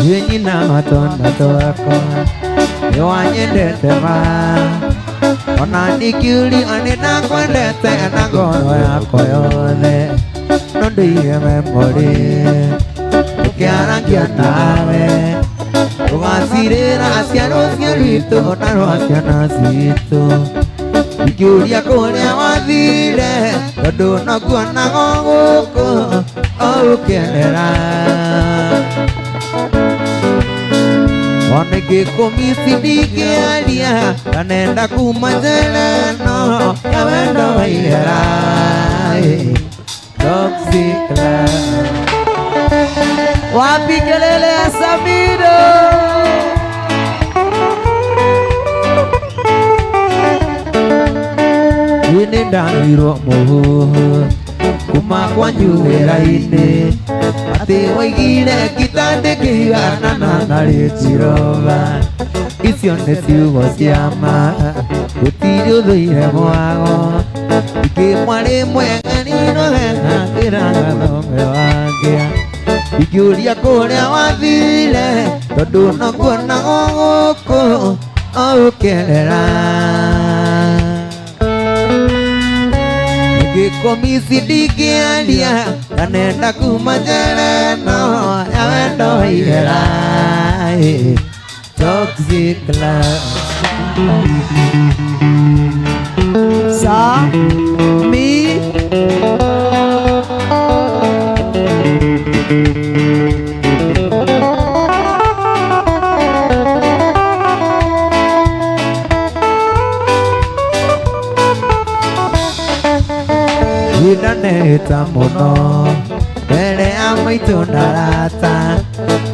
Yenyina matonda toako Yewanyendete ma Ona nikiuli anina kwendete Nagono yako yothe Nondiye memori Ukiarangia nawe Ugasirira aciaro ciarito Na rwaciana citu Ikiuria kuria wathire Tondu nokuona guku Ukiendera Onege komisi dikialia Kanenda kumajeleno Ya wendo waihera Toxic love Wapi kelele ya Samido Ini ndangiro muhu Kuma kwa nyuhera ine Ate waigire kitandikigana na narichiroga Icio nĩ ciugo cia ma Gũtirĩ ũthũire mwago Ikĩmwa rĩmwe nĩrohena kĩragathome wangĩa Ikiuria kũrĩa wathire Tondũ nokuona gũkũ ũkĩendera Komisi dikialia Kanenda kumajeleno Ya wendo waihera Toxic love Sa Mi Ndaneta muno Mbere ya maitũ ndarata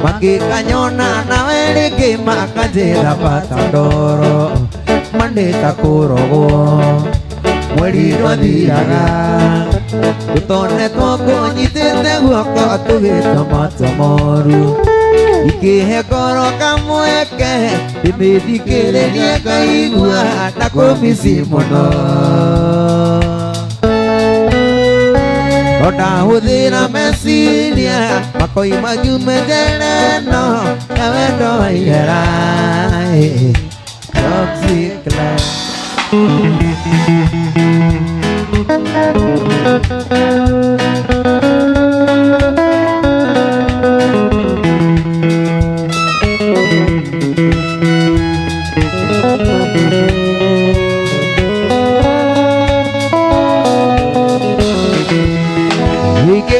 Makĩkanyona nawe rĩngĩ makanjĩra bata ndoro Mandĩta kũrogwo Mweri ndwathiraga Tũtonetwo kũnyitĩte guoko tũgĩta matomoru Ikĩhe ngoro kamweke Ndĩmĩthikĩrĩrie ngaigua na kũmisi mũno Onda hũthĩra meciria Makoima jumejeleno Ya wendo waihera Toxic love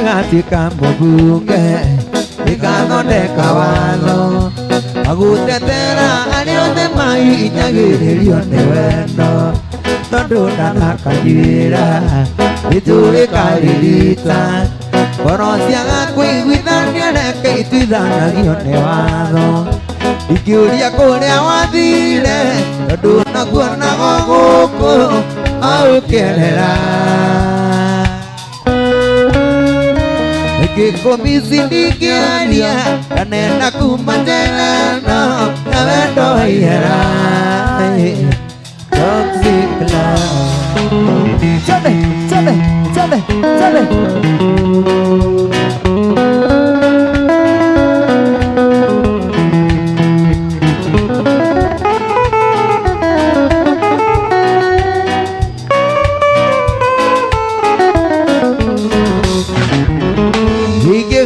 Katika mbunge Ikathondeka watho Agũtetera arĩa othe mahinyagĩrĩrio nĩ wendo Tondũ ndanakanyuĩra Nĩtũgĩkaririta Ngoro ciaga kũiguithania reke ituithanagio nĩ watho Ikĩũria kũrĩa wathire Tondũ nakuonago gũkũ ũkĩendera Komisi dikialia Kanenda kumajeleno Ya wendo waihera Toxic love Chale, chale, chale, chale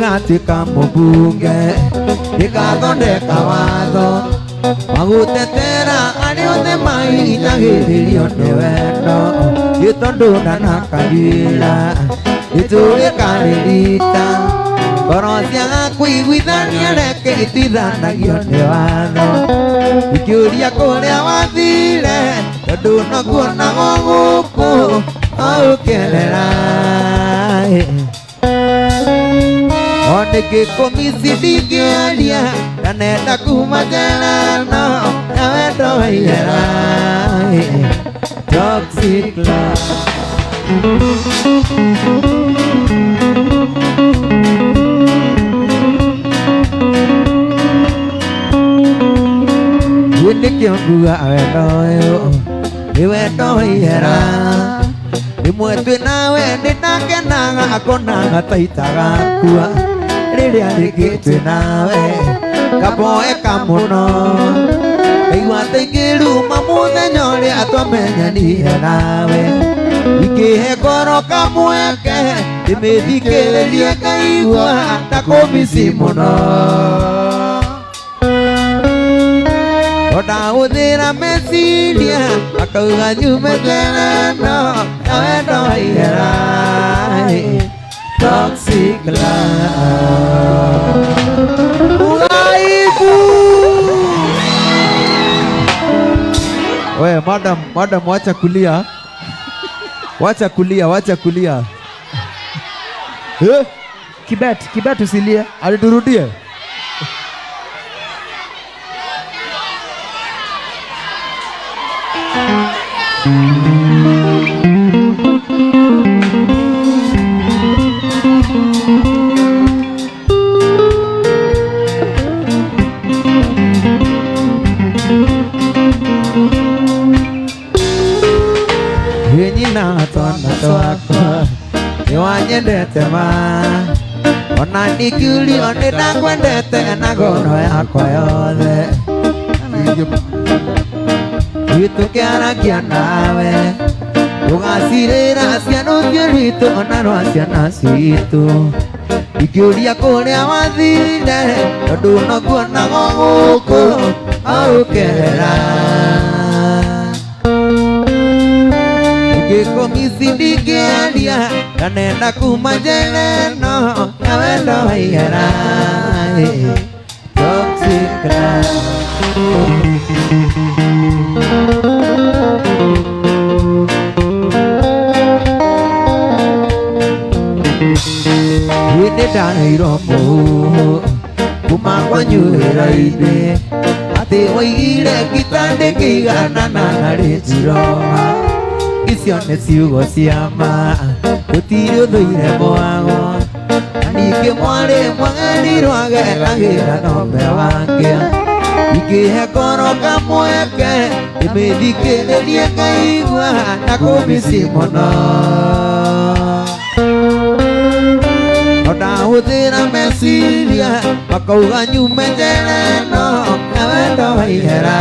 Katika mbunge Ikathondeka watho Magũtetera arĩa othe mahinyagĩrĩrio nĩ wendo Gĩtondũ ndanakanyuĩra Nĩtũgĩkaririta Ngoro ciaga kũiguithania reke ituithanagio nĩ watho Ikĩũria kũrĩa wathire Tondũ nakuonago gũkũ ũkĩendera Onege komisi dikialia Kanenda kumajeleno Ya wendo waihera Toxic love kionguga wendo wendo yera imwe twinawe ninakenaga akonaga taitaga kua riria ringi twinawe kaboeka muno igua taingiruma muthenya uria twamenyanire nawe ikihe ngoro kamweke ndimithikiririe ngaigua ndakumisi muno ndahuthira meciria akauga nyume theneno na wendo waihera toxic love uraibu. We madam wacha kulia wacha kulia Kibet usilie aliturudie Nyina twana twakwa niwanyendete ma ona nikiuli onde nakwendete na ngoro yakwa yothe gitukiaragia nawe tugacirĩra ciana ũthiũ rwitũ ona rwa ciana citũ ikiũria kũrĩa wathire tondũ nokuonaga gũkũ aũkerera ngĩkũmisi ndingĩaria ndanenda kuma njĩra ĩno na wendo waihera toxic love. Wĩndĩ ndaheirwo mũhu kuma kwanyu wĩra-inĩ atĩ waigire gĩtandĩ kĩiganana na rĩnjiroha icio nĩ ciugo cia ma gũtirĩ ũthũire mwago na ningĩ mwarĩ mwagerirwo ageragĩra nombe wake ikihe ngoro kamweke ndĩmĩthikĩrĩrie ngaigua na kũmisi mũno ndahuthĩra meciria makauga nyume njĩra ĩno na wendo waihera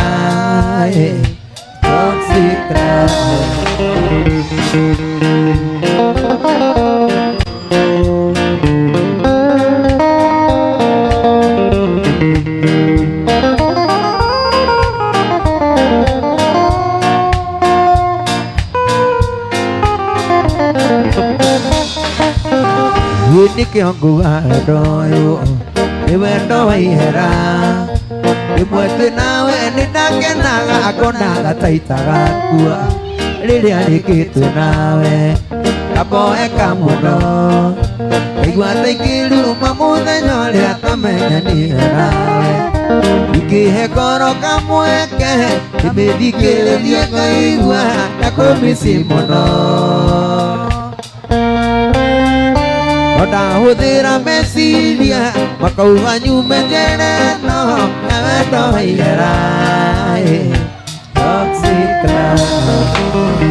toxic love. Nikionguga wendo ũyũ nĩ wendo waihera imwe twĩnawe nĩndakenaga akonaga taitaga kua rĩrĩa rĩngĩ twĩnawe kaboeka mũno igua taingĩruma mũthenya ũrĩa twamenyanire nawe ikihe ngoro kamweke ndĩmĩthikĩrĩrie ngaigua ndakũmisi mũno ndahuthĩra meciria makauga nyume njĩra ĩno na wendo waihera toxic love.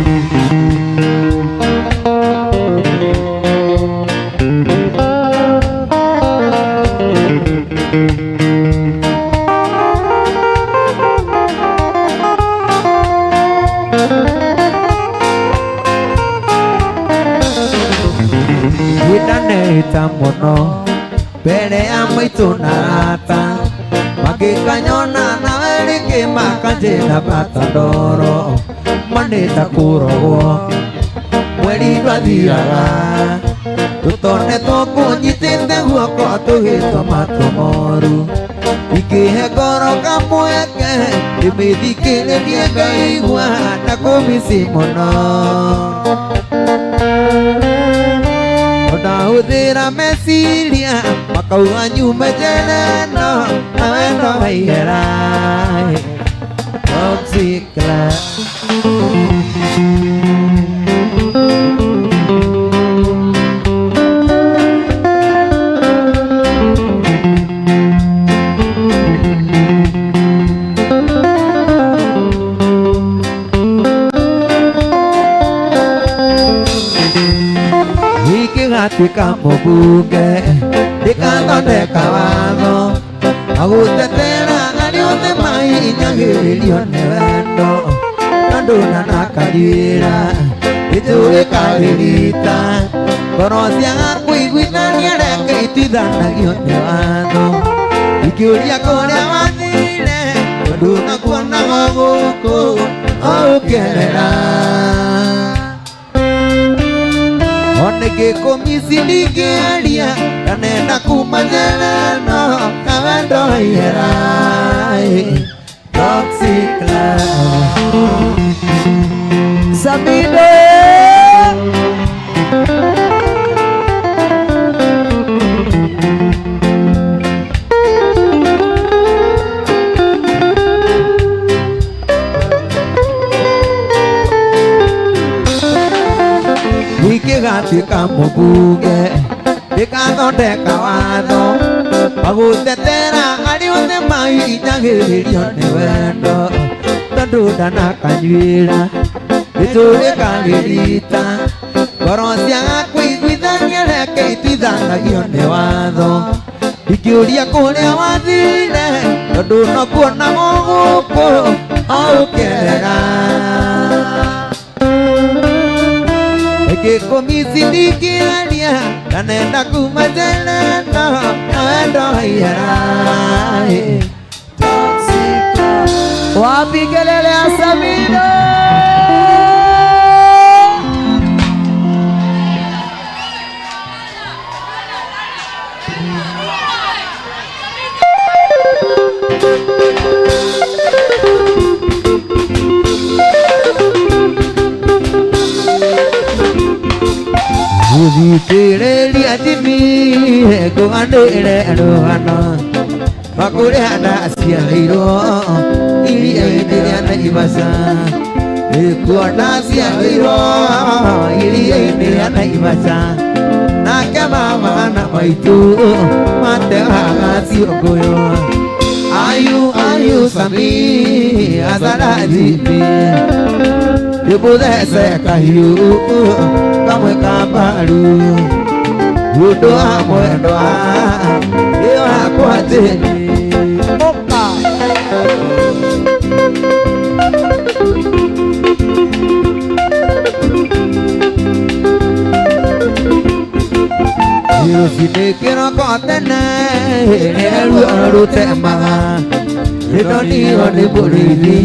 Ndaneta mũno mbere ya maitũ na arata makĩkanyona nawe rĩngĩ makanjĩra bata ndoro manĩta kũrogwo mweri ndwathiraga tũtonetwo kũnyitĩte guoko tũgĩtwo matũ moru ikihe ngoro kamweke ndĩmĩthikĩrĩrie ngaigua na kũmisi mũno ndahuthĩra meciria makauga nyume njĩra ĩno na wendo waihera toxic love. gĩgatuĩka mũmbunge ndĩgathondeka watho agũtetera arĩa othe mahinyagĩrĩrio nĩ wendo tondũ nanakanyuĩra gĩtũgĩkarĩrita ngoro ciaga kũiguithania reke ituithanagio nĩ watho ikĩũria kũrĩa wathire tondũ nakuonaga gũkũ ũkerera ona gĩkũmici ndingĩaria ndanenda kuma njereno na wendo ihera toxic love Samido gĩgatuĩka mũmbunge ndĩgathondeka watho agũtetera arĩa othe mahinyagĩrĩrio nĩ wendo tondũ ndanakanyuĩra gĩtũgĩkarĩrita ngoro ciaga kũiguithania reke ituithanagio nĩ watho ikĩũria kũrĩa wathire tondũ nakuonaga gũkũ ũkerera gĩkũmici ndingĩaria ndanenda kuma njereno na wendo ihera wapi kelele ya Samido Gũthikĩrĩria ndini ngũganĩre rũgano rwa kũrĩa ndaciarĩirwo iria-inĩ rĩa Naivasha nĩkuo ndaciarĩirwo iria-inĩ rĩa Naivasha nake mama na maitũ mategaga ciũngũyũ ayu Sami azarathimi ndĩmũthece kahiũ kamwe ka mbaru ũndũ wa mwendwa ĩyo yakwa njĩni rũcinĩ kĩroko tene nĩruo rũtemaga rĩtonio nĩ mũrĩithi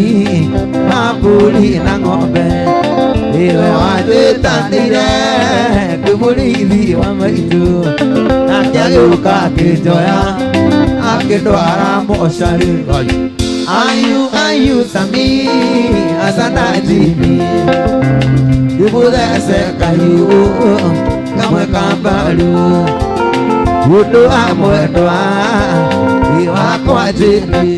wa mbũri na ng'ombe iwe wanjĩtanĩire kwĩ mũrĩithi wa maitũ nake agĩũka akĩnjoya akĩndwara mocarĩ ayu Sami azanajini ndĩmũthece kahiũ kamwe ka mbaru ũndũ wa mwendwa wakwa njĩni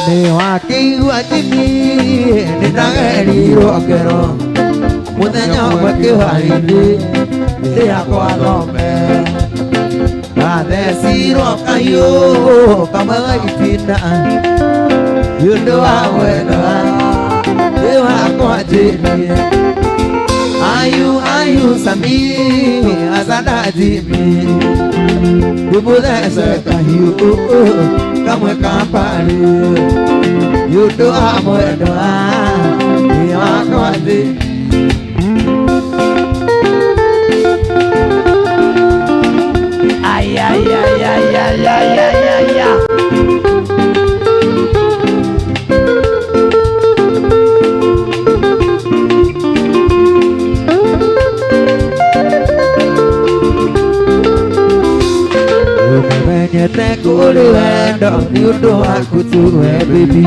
nĩ wakĩigua njini nĩndagerirwo ngero mũthenya ũmwe kĩhari-inĩ ndĩakwa thome ngathecirwo kahiũ kamwe ga itinda nĩũndũ wa wendwa wakwa njĩni ayu Sami azanajini ndĩmũthece kahiũ kamwe ka mbaru nĩũndũ wa mwendwa wakwa njĩni menyete kũrĩ wendo nĩũndũ waku tuwe baby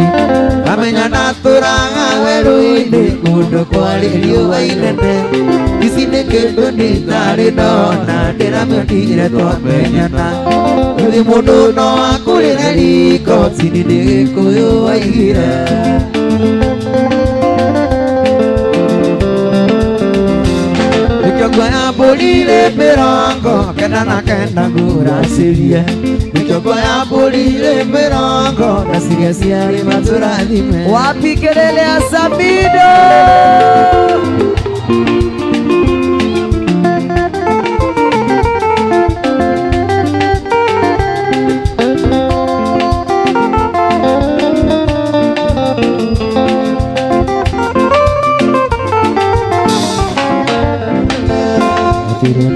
kamenya natũraga werũ-inĩ kũndũ kwarĩ riũa inene ici nĩ kĩndũ nĩtarĩ ndona ndĩramĩonire twamenyana gũthiĩ mũndũ no akũrĩre riko cini nĩ gĩkũyũ waigire nĩkĩo nguoya mbũri mbũrire mĩrongo kenda na kenda ngũracĩrie mĩkĩongo ya mbũrire mĩrongo ndacirie ciarĩ matũrathime wapi kelele ya Samido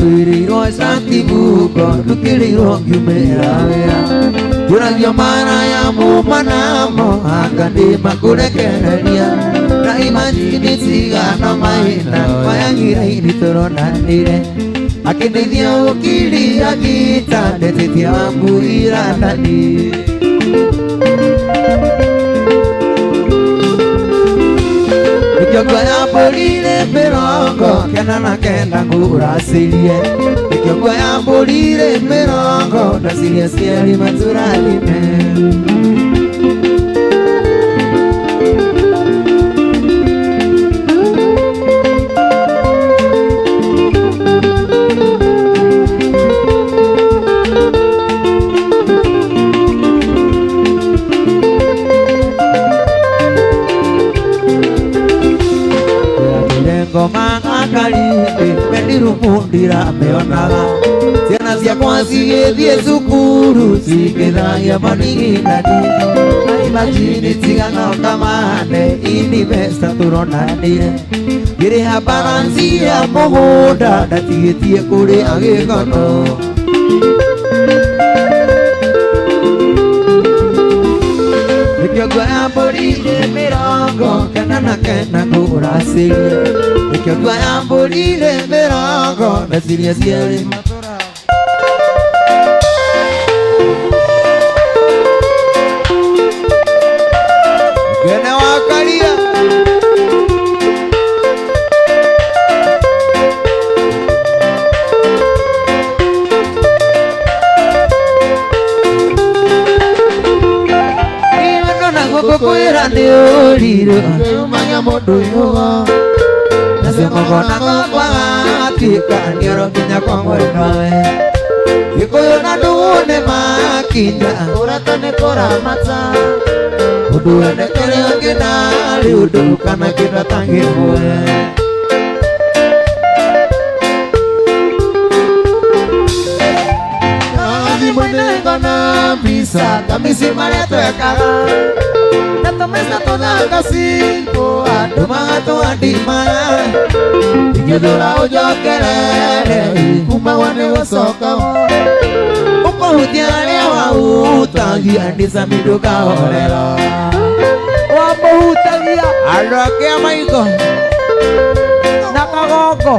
Tũirĩirwo Santibuko tũkĩrĩirwo ngiumĩra wĩra tũragio mana ya mumanamo anga ndĩmakũrekereria na imanjini cigana mahinda mayagĩra-inĩ tũronanire akĩndeithia gũkiria gita ndetĩtia wambuira ndani mĩkĩongo ya mbũrire mĩrongo kenda na kenda ngũracĩrie mĩkĩongo ya mbũrire mĩrongo ndacirie ciarĩ matũrathime ngoma akarinde mendirumundira meonaga ciana ciakwa cigĩthiĩ cukuru cigĩthagia manigindani na imajini ciganoka mane investa tũronanire ngĩrĩha baransi ya mũgũnda ndatigĩtie kũrĩa gĩgono mĩkĩongo ya mbũrire mĩrongo kenda na kenda ngũracĩrie mĩkĩongo ya mbũrire mĩrongo ndacirie ciarĩ matũra ngene wakaria kwĩra nĩ ũrirũ umanya mũndũ yũgo nacio magona gakwa gatuĩka nioro nginya kwa mwendwawe gĩkũyũ na ndũgũ nĩ makinya ũrata nĩ kũramata ũndũ wendekere ũngĩ narĩ ũndũ kana kĩndũ tangĩmwe Bisa kamisi marĩa twekaga na tũmaica tũthaka cingo andũ magatwandimara ingĩthũra ũnjokerere kumagwo nĩ gũcoka ũkũhutia arĩa wahutagia ndicami ndũkahorera wamũhutagia andũ akĩa maitho na kagongo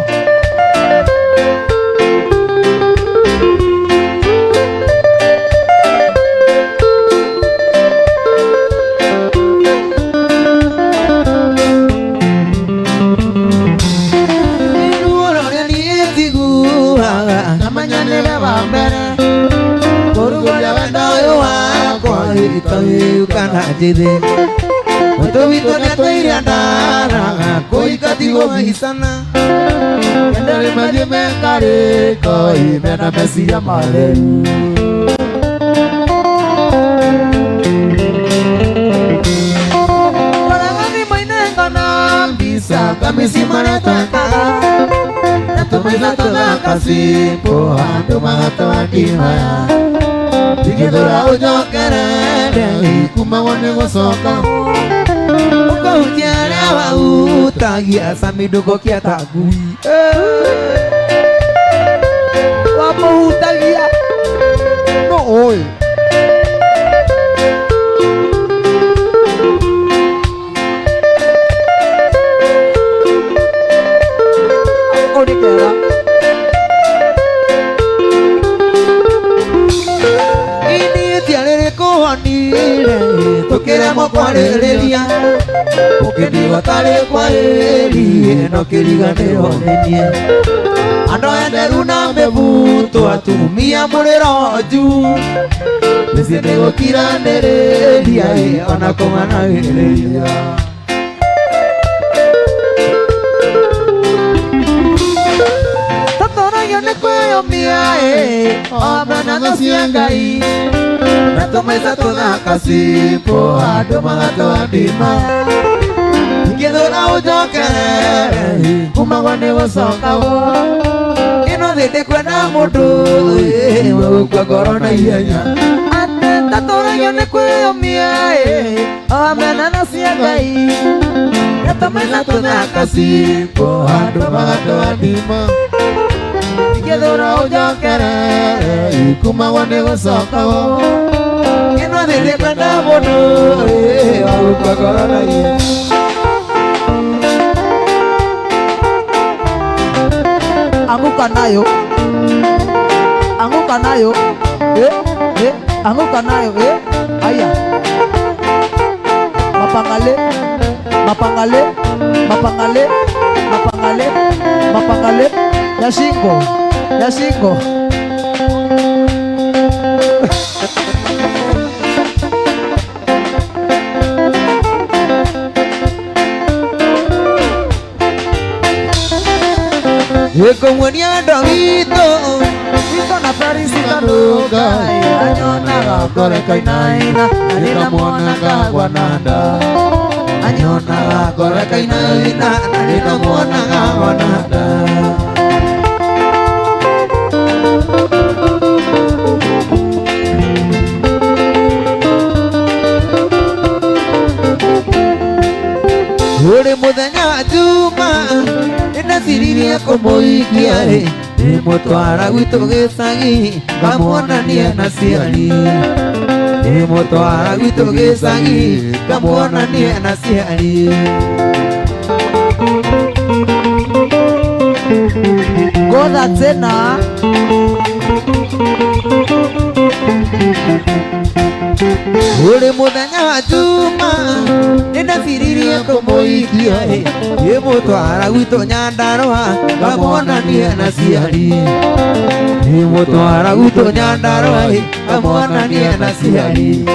kana njĩthĩ mũtũ witũ nĩatũire ndaraga kũingatigwo maicana endarĩ mathiĩ mengarĩko mena meciria matheru waragani mainengana mbisa kamisi marĩa twekaga na tũmaica tũthaka cipo andũ magatwandimaya ingĩthũra ũnjokerere kumagwo nĩ gũcoka ũkũhutia arĩa wahutagia Sami ndũgũkia ta ngui wamũhutagia no ũĩ ũrĩkera tũkĩremwo kwarĩrĩria ũkĩndigwo tarĩ kwarĩrĩ no kĩriganĩro nĩniĩ andũ enderu na mĩbuto atumia mũrĩronju mĩciĩ nĩgũkiranĩrĩria ona kũmanagĩrĩria yone kwayo miae Omena no siangai Natumeza tuthaka sipo Ando magato andima Ngithura ujokere Kumagwa ni gucoka wo Ino thindi kwenda mundu Wagukua ngoro na ihenya Ate taturagio ni kwiyumia Omena no cia Ngai Natumeza tuthaka sipo Ando magato andima Ngithura ujokere Kumagwa ni gucoka wo Ino thindi kwenda mundu Wagukua ngoro na ihenya Anguka nayo Anguka nayo Anguka nayo Aya Mapangale Mapangale Mapangale Mapangale Mapangale Yashingo Yashingo Ekomwania Davito Vito na Parisita nuga Anyona gore kainaina Anina mwana gwananda Anyona gore kainaina Anina mwana gwananda Uri muthenya juma Inasiriria kumuikia Nimutwara gwitu gicagi Ngamuonania na ciari Nimutwara gwitu gicagi Ngamuonania na ciari Gotha tena Uri muthenya wa juma Ninasiririe kumuikia Nimutwara gwitu Nyandarua Ngamuonania na ciari Nimutwara gwitu Nyandarua Ngamuonania na ciari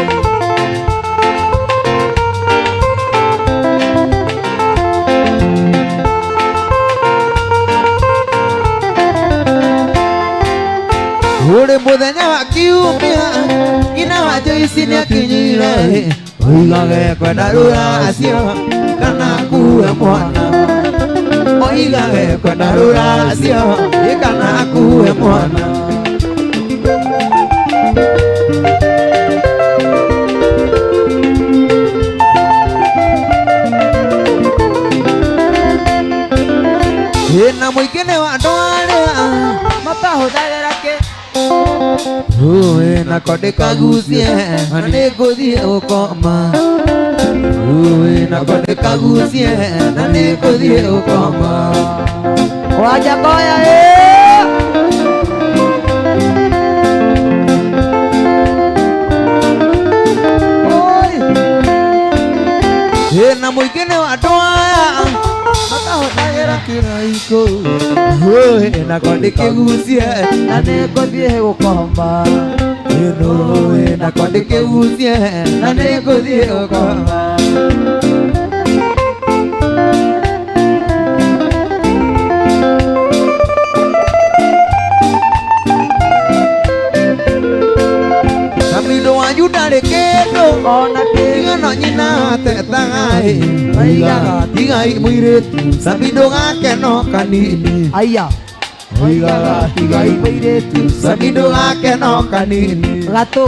Uri muthenya wa kiumia Ngina wa Joyce ni akinyire Oigage kwenda ruracio Kana kuwe mwana Oigage kwenda ruracio Kana kuwe mwana Ina mwikine wa ndwaria Matahuthagĩra kĩ Uwe na konde kagucie Nani nguthie gukoma Uwe na konde kagucie Nani nguthie gukoma Wanja koya Na mwingine wa ndwaya Matahuthagĩra kĩraiko Uwe na konde kigucie Nani nguthie gukoma Uwe na konde kigucie Nani nguthie gukoma Samido wanyu ndarĩ kĩndũ Ona kĩgano nyina tetagai Oigaga tigai mũirĩtu Samido gake no kanini Aya Oigaga tigai mũirĩtu Samido gake no kanini Gatũ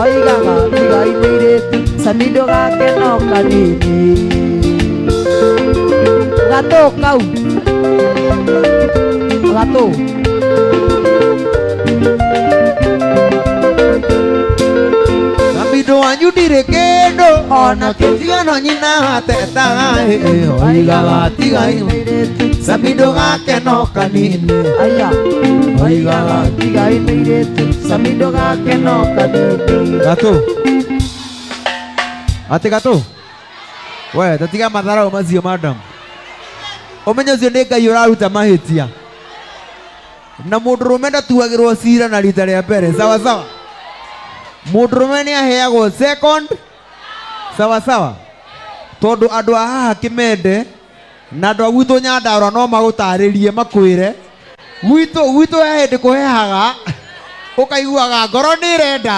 Oigaga tigai mũirĩtu Samido gake no kanini Gatũ kau Gatũ Samido wanyu ndirĩ kĩndũ Ona kĩtigano nyina tetagai Oigaga tigai mũirĩtu Samido gake no kanini Aya Oigaga tigai mũirĩtu Samido gake no kanini Gatũ Ati Gatũ We tatiga matharau macio madam Ũmenye ũcio nĩ Ngai ũraruta mahĩtia Na mũndũrũme ndatuagĩrwo cira na rita rĩa mbere sawa sawa Mũndũrũme nĩ aheagwo second sawa sawa Tondu andũ a haha Kĩmende Na andũ a gwitũ Nyandarua no magũtarĩrie makwĩre Gwitũ he hĩndĩ kũhehaga ũkaiguaga ngoro nĩ ĩrenda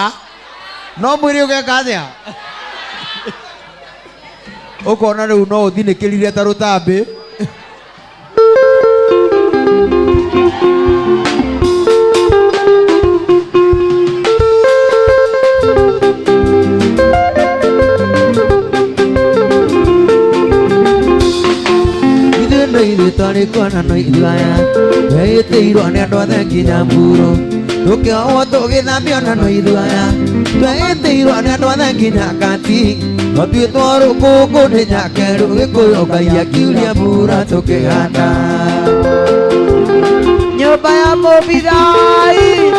no mwĩrĩ ũgeka atĩa ũkona rĩu no ũthinĩkĩrire ta rũtambĩ Tari kona no idwaya Wete iro ne ando the kinya muro Tuke o to ge na biona no idwaya Wete iro ne ando the kinya kati Otu toro ko ko ne nyakeru ge ko okaya kiulia mura tuke anda Nyumba ya Mobidai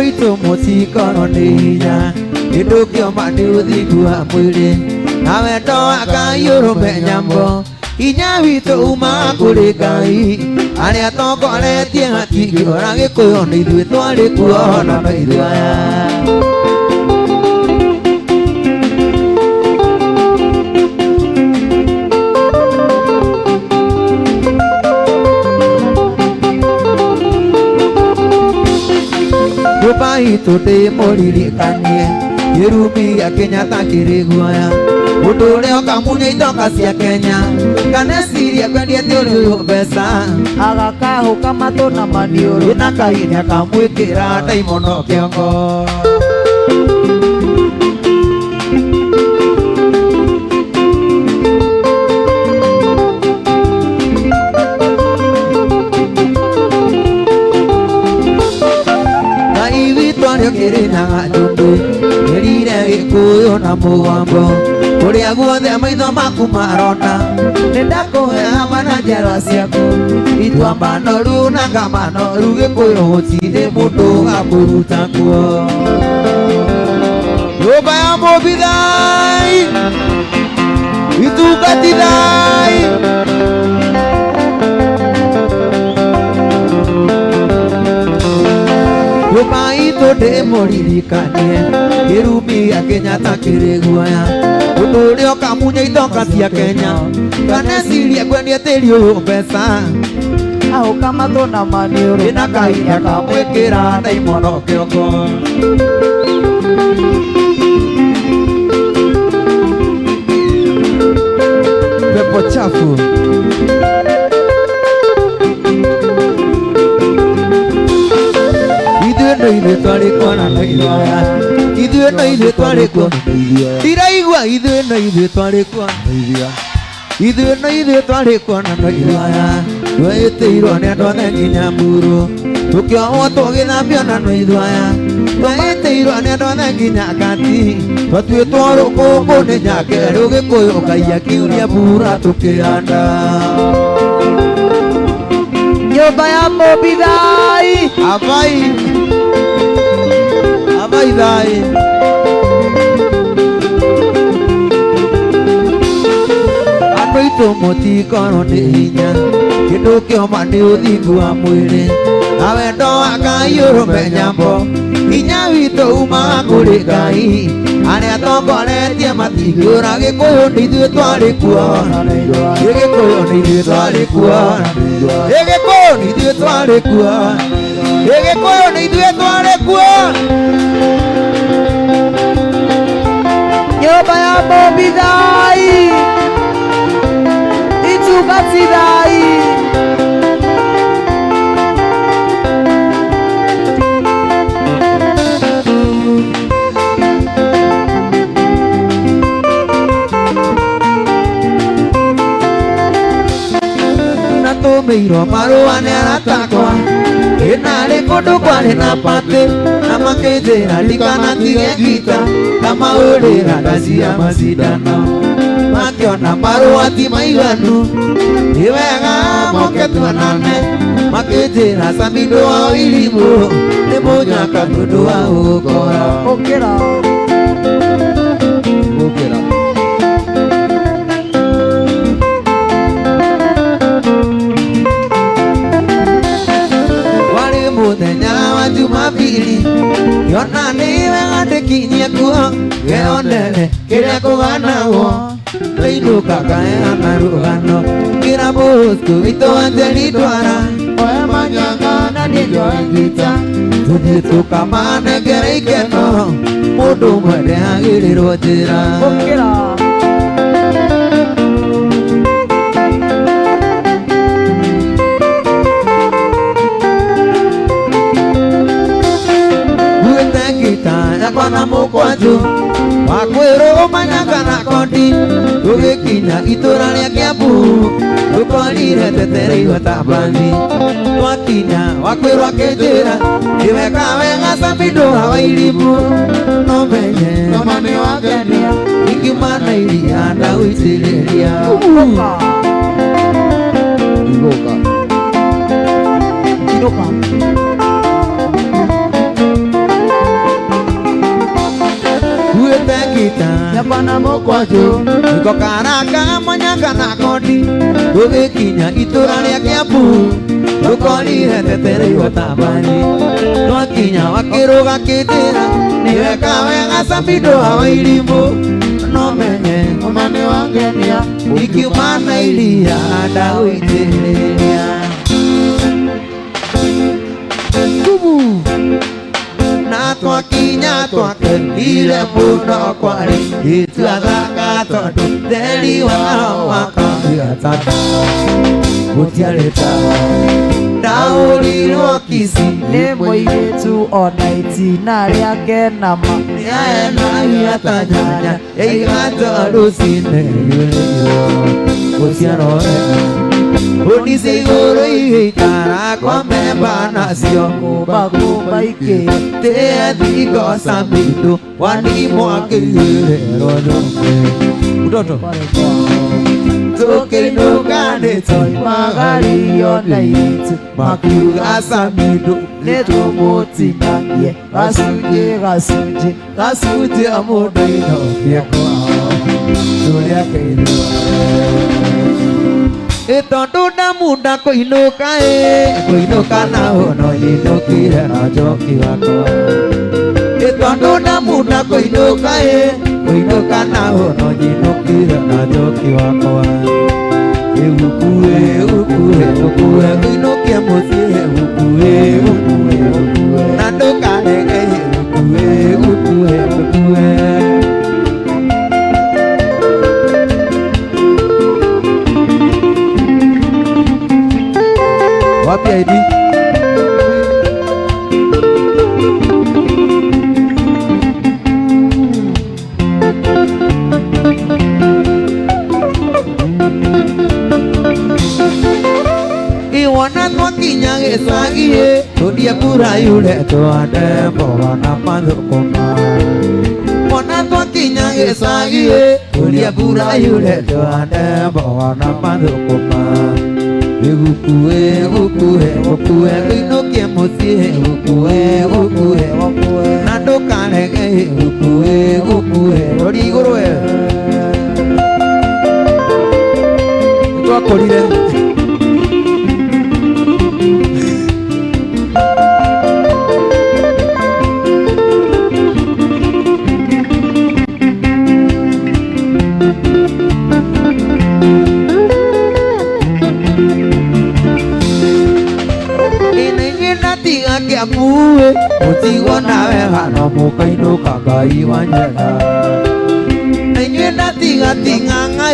Ito musikono ninya Idukio mani uthigua mwili Nawe ndoa kayuru menyambo Inya wito uma kuri Ngai Aria tokoretie hatingiora gikuyu ni ithuĩ twari kuona no ithuaya Rupai tote moririkanie Irumi ya Kenya takiri guaya Udure okamunye itoka cia Kenya Kanesiria kwendie tiuru besa Agakaho kamato na maniuru Inakaini akamwikira daimono kiongo Kiri na njumbi Erire gikuyu na mugambo Kuria guothe maitho maku marona Nindakuhea mana njerwa ciaku Itua manoru na ngamanoru gikuyu gutiri mundu gakuruta kuo Nyumba ya Mobidai Itugatithai Rupai tote moririkanie Irumi ya Kenya takiri guaya Udure okamunye itoka cia Kenya Kanesiria kwendie tiri uyu mbeca Aho kamato na maniuru Inakaini akamwikira daimono kiongo Pepo chafu Ithuĩ twari kuona no ithuaya Ithuĩ no ithuĩ twari kuona Tiraigua ithuĩ no ithuĩ twari kuona Ithuĩ no ithuĩ twari kuona no ithuaya Twĩtĩirwo nĩ andũ othe nginya mburu Tũkĩohwo tũgĩthambio na no ithuaya Twĩtĩirwo nĩ andũ othe nginya kati Twatuĩtwo rũkũngũ nĩ nyakeru gĩkũyũ Ngai akiuria mbura tũkĩanda Nyumba ya Mobidai Abai Abai Andũ aitũ mũtikono nĩ hinya Kĩndũ kĩoma nĩ ũthingu wa mwĩrĩ Nawe ndoa kayũrũ menyambo Hinya witũ uma kũrĩ Ngai Arĩa tongoretie matingĩũra Gĩkũyũ nĩ ithuĩ twarĩ kuona Gĩkũyũ nĩ ithuĩ twarĩ kuona Gĩkũyũ nĩ ithuĩ twarĩ kuona Gĩkũyũ nĩ ithuĩ twarĩ kuona Nyumba ya Mobidai Itugatithai Natumirwo marũa nĩ aratakwa Inarĩ kũndũ kwarĩ na patĩ Na makĩnjĩra ndikanatige ngita Kamaũrĩra ndacia macindano Makĩona marũa ti maiganu Nĩ wega moke tuonane Makĩnjĩra Samido wa irimũ Nĩ mũnyaka tondũ wa ũkora Ũkĩra Muthenya wa Jumapili Yona nĩ wega kinyia kuo geonere kĩrĩa kũganagwo Lainuka kaya marugano Kira busku ito anjeli dwara Oe manyanga na nijo engita Tujitu kamane gere ikeno Mudu mwede hangiri rojira Okira Uete kita yakwana mukwaju Wakwero manyanga na kondi Tugekinya itura ria Kiambu Tukorire tetere iwatabani Twakinya wakwero akenjira Iweka wenga Samido hawa ilimu Nomenye Nomani wakenia Ikimana ilia na uitililia Igoka Igoka Yakwana mukwaju Niko karaka manyanga na kondi Tugekinya itura ria Kiambu Tukorire tetere iwatabani Twakinya wakwero akenjira Iweka wenga Samido hawa ilimu Nomenye Nomani wakenia Ikimana ilia na uitililia Kubu Na twakinya twakenire muno kwari Ituathaka tondu theri wao wakahiatana Gutiarĩ tawa Ndaurirwo kisi Nĩ mũirĩtu ona itina rĩake nama Nĩaenagia ta nyanya Ĩigatwo rũcinĩ yũrĩirwo Gũciarwo wega Undise igũrũ igĩikara kwa memba nacio Kumba ikĩ Tea thigo Samido Wanimwa kĩrĩrwo nyũmbe Utoto Tũkĩinũka Magario na itu Makiuga Samido Nĩtũmũtinagie Gacunjĩ mũndũ inokie kwao Tũrĩa kĩirwo Tondu ndamunda kũinũka Kũinũka na hono yinũkire na njoki wakwa Tondu ndamunda kũinũka Kũinũka na hono yinũkire na njoki wakwa Ũkue kũinũkia mũciĩ Ũkue na ndũkarege Ũkue Wapi ID? Iwana twakinya gĩcagi tũthiĩ mbura yure twande mboga na mathũkũma Mwana twakinya gĩcagi tũthiĩ mbura yure twande mboga na mathũkũma Ũkue kũinũkia mũciĩ Ũkue na ndũkarege Ũkue rori igũrũ we Nĩtwakũrire Kiambu Mũtigwo nawe hano mũkainũka Ngai wanyenda Na inyuĩ ndatiga ting'ang'a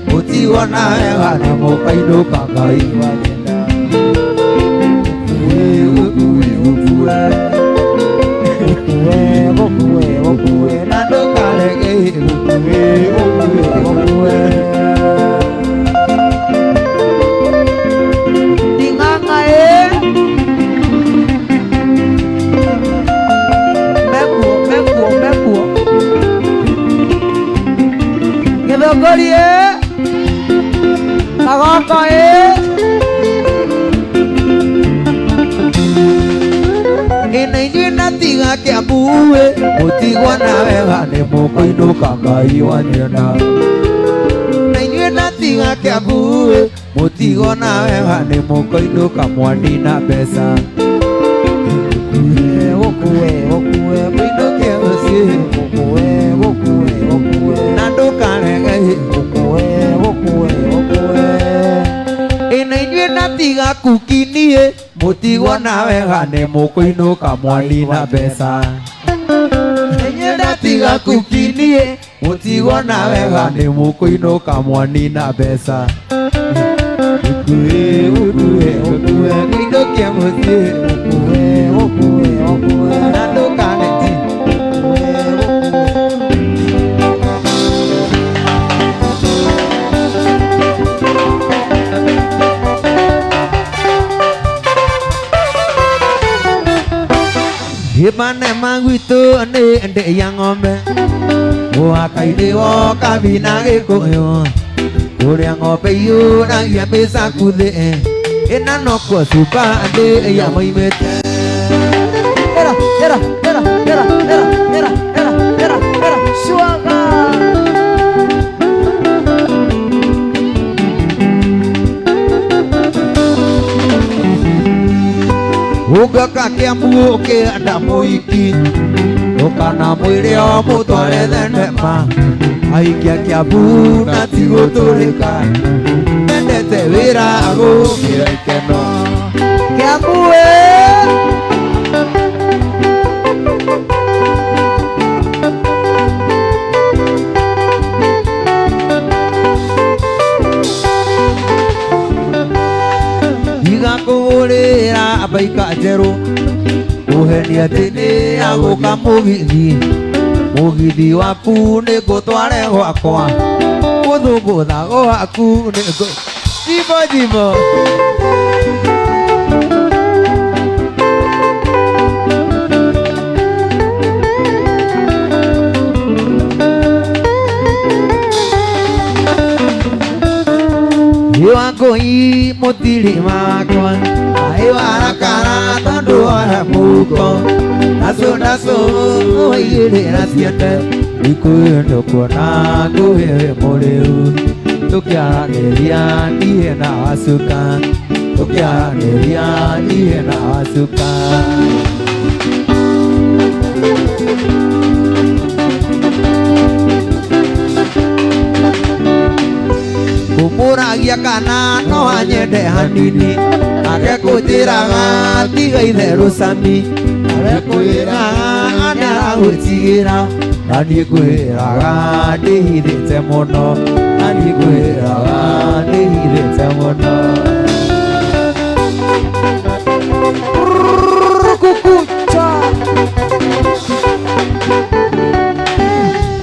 Mũtigwo nawe hano mũkainũka Ngai wanyenda Ũkue na ndũkarege Ũkue Ting'ang'a Gĩthũngũri Kagoko Na inyuĩ ndatiga Kiambu Mũtigwo nawe hano mũkainũka Ngai wanyenda Na inyuĩ ndatiga Kiambu Mũtigwo nawe hano mũkainũka Mwandina mbeca Ũkue kũinũkia mũciĩ Mutiwana wegane mukuinuka mwanina besa Enyenda tiga kukinie Mutiwana wegane mukuinuka mwanina besa Ukue Kidokia mutie Ukue Nando kaneti Himane manguito ande yang ngombe Wa kaide wo kabina ge koyo Ore ngope yo na ya pesa kude Ena no ko supa ande ya moimete Era Suaga Uga kake amuke ada moiki Okana mwire o mutware thenema Aikia kia buna tigo tulika Mendete wira agukira ikeno Kia bue Iga kuhurira abaika jeru Uhenia tini aguka mugithi waku ni gutware gwakwa Guthugutha gwaku ni Jimo Iwakoi mutiri makwa Aiwarakara tondu wa muko Naso Oigirira ciende Ikwendo kuona nguhewe muriu Tukiaranĩria niĩ na wacuka Tukiaranĩria niĩ na wacuka Kumuragia kana no anyende hanini Agekũnjĩraga tiga itherũ cami Agekũĩraga nĩaragwĩtigĩra Na niĩ ngwĩraga ndĩhithĩte mũno Na niĩ ngwĩraga ndĩhithĩte mũno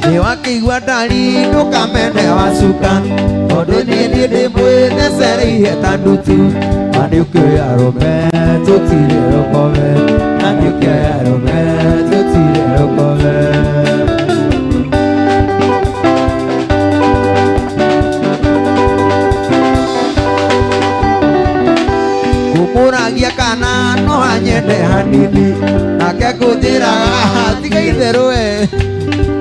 Nĩwakĩigua ndari ndũkamene wacuka Tondũ niĩ ndĩmwĩthecereirie ta ndutu Na nĩũkĩoya arũme tũtirĩ rũkome Na nĩũkĩoya arũme tũtirĩ rũkome Kumuragia kana no anyende hanini Nake kũnjĩraga tiga itherũ we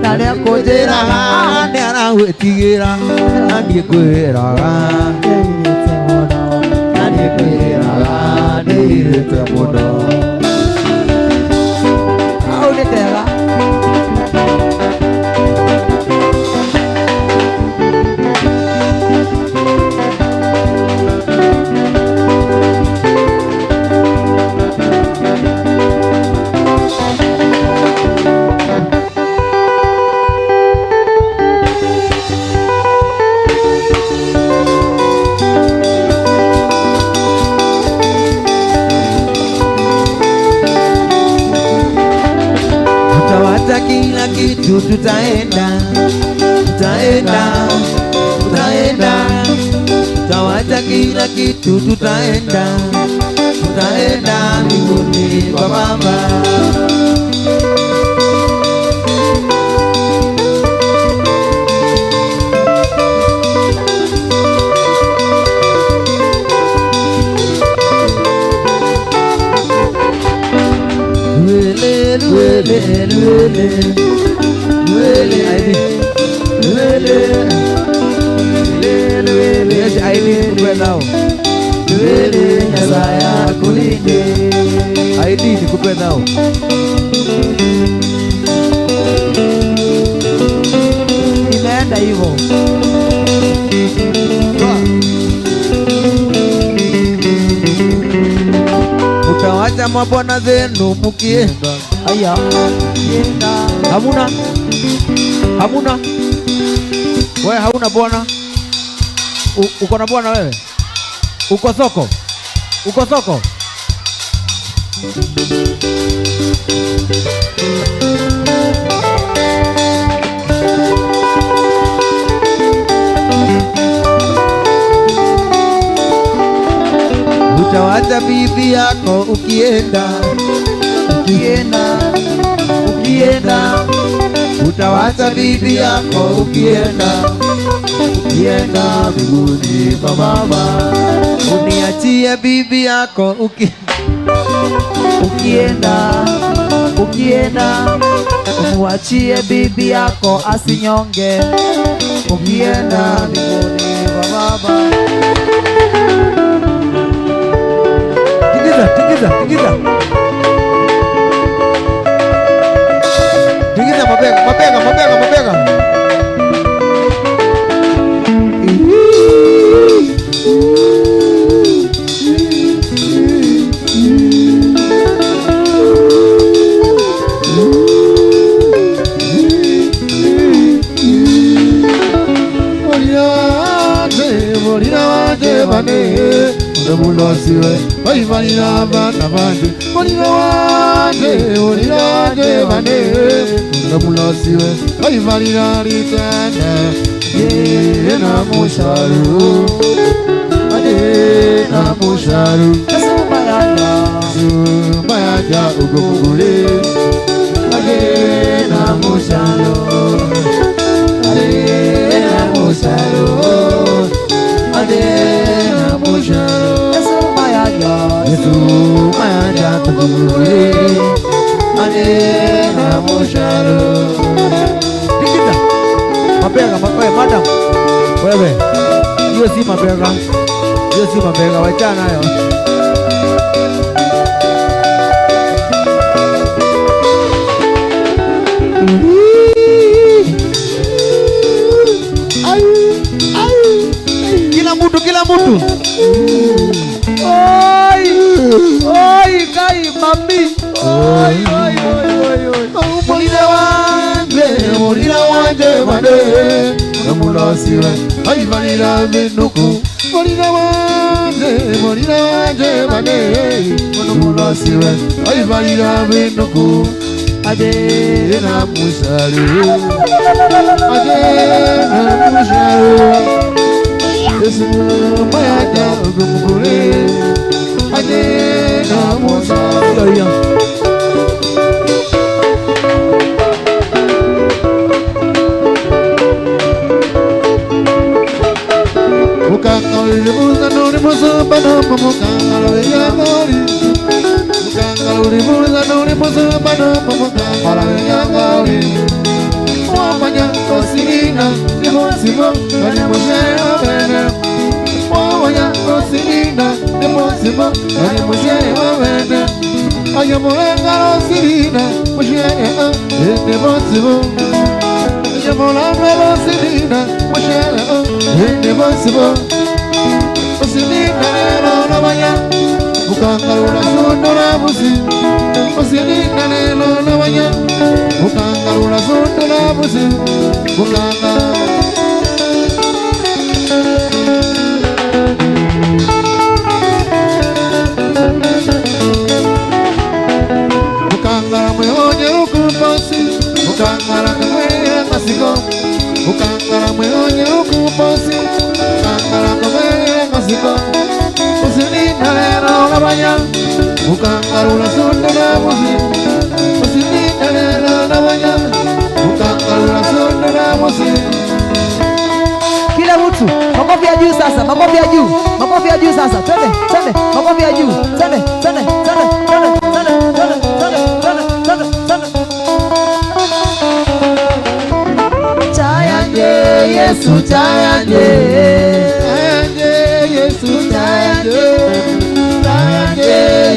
Na nĩakũnjĩraga nĩaragwĩtigĩra Na niĩ ngwĩraga ndĩhithĩte mũno Na niĩ ngwĩraga ndĩhithĩte mũno Hau nĩ kega Kila kitu tutaenda Tawacha kila kitu tutaenda mbinguni kwa Baba ID nikupe nao imeenda hivyo mutawacha mabwana zenu mukienda. Aya, mukienda. Hamuna wewe, hauna bwana? Uko na bwana wewe? Uko soko? Utawacha bibi yako ukienda. Utawacha bibi yako ukienda mbinguni kwa Baba. Uniachie bibi yako ukienda, umuachie bibi yako asinyonge, ukienda mbinguni kwa Baba. Tingiza mabega. Mulosiwe baivanira bana bandi mulira wanje bane mulosiwe baivanira litana na musharu sumayanja ugumugule na musharu Yesu mayanja tukule na musharu. Tikita mabega madam, wewe hiyo si mabega, wachana nayo. Kila mtu oi kai mami oi mulira wanje bade mulosiwe aivalira minuku mulira wanje bade mulosiwe aivalira minuku ade na musharu Yesu mayanja ugumugule ade na musharu. Kila mtu makofi ya juu sasa, makofi ya juu sasa, twende makofi ya juu, twende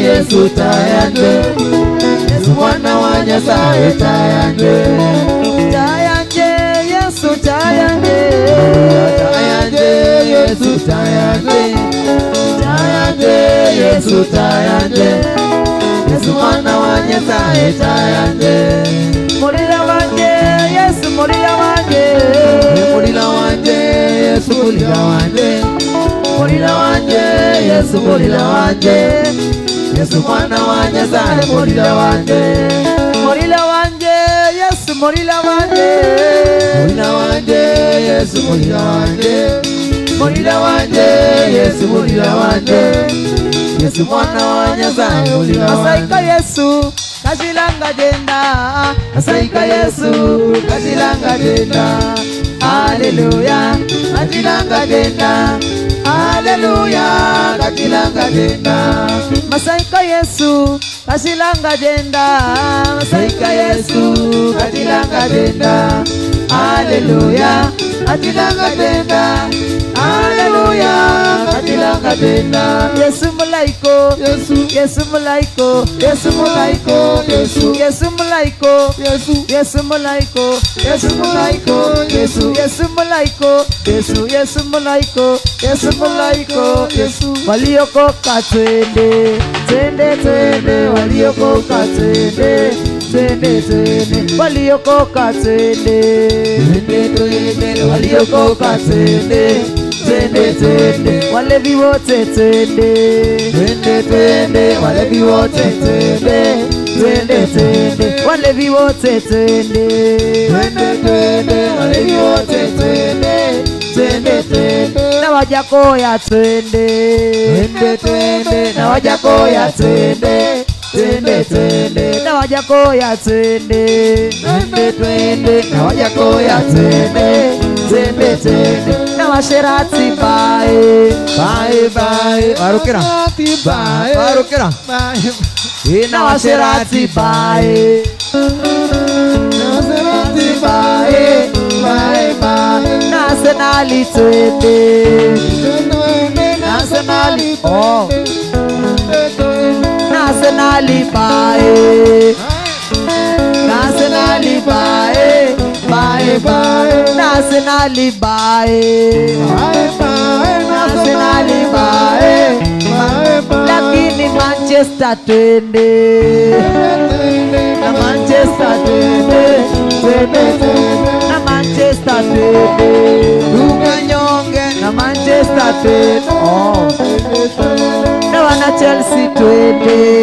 Yesu tayanje Yesu mwana wa Nyasaye tayanje Yesu tayanje Yesu tayanje yanje Yesu tayanje Yesu mwana wa Nyasaye tayanje mulira wanje Yesu mulira wanje mulira wanje Yesu mulira wanje mulira wanje Yesu mulira wanje Yesu mwana wa Nyasaye mulira wanje mulira wanje Yesu mulira wanje mulira wanje Yesu mulira wanje mulira wanje Yesu mulira wanje Yesu mwana wa Nyasaye mulira wanje asaika Yesu kashilanga jenda asaika Yesu kashilanga jenda haleluya kashilanga jenda haleluya kashilanga jenda masaika Yesu kashilanga jenda masaika Yesu kashilanga jenda haleluya kashilanga jenda haleluya kashilanga jenda Yesu mulaiko Yesu mulaiko Yesu mulaiko Yesu Yesu mulaiko Yesu Yesu mulaiko Yesu mulaiko Yesu Yesu mulaiko Yesu mulaiko Yesu mulaiko Yesu waliokoka twende twende twende waliokoka twende twende twende waliokoka twende twende twende waliokoka twende twende twende walevi wote twende twende twende walevi wote twende twende twende walevi wote twende twende twende walevi wote twende twende twende na Wajakoya twende twende twende na Wajakoya twende twende twende na Wajakoya twende twende twende na Wajakoya twende twende twende na Washerati bae bye bye warukira bye warukira bye na Washerati bae na Washerati bye bye bye na Arsenali twende na Arsenali oh na Arsenali bae na Arsenali bae bae bae na Arsenali bae na Arsenali bae lakini Manchester twende na Manchester twende na Manchester twende ukanyonge na Manchester twende oh na wana Chelsea twende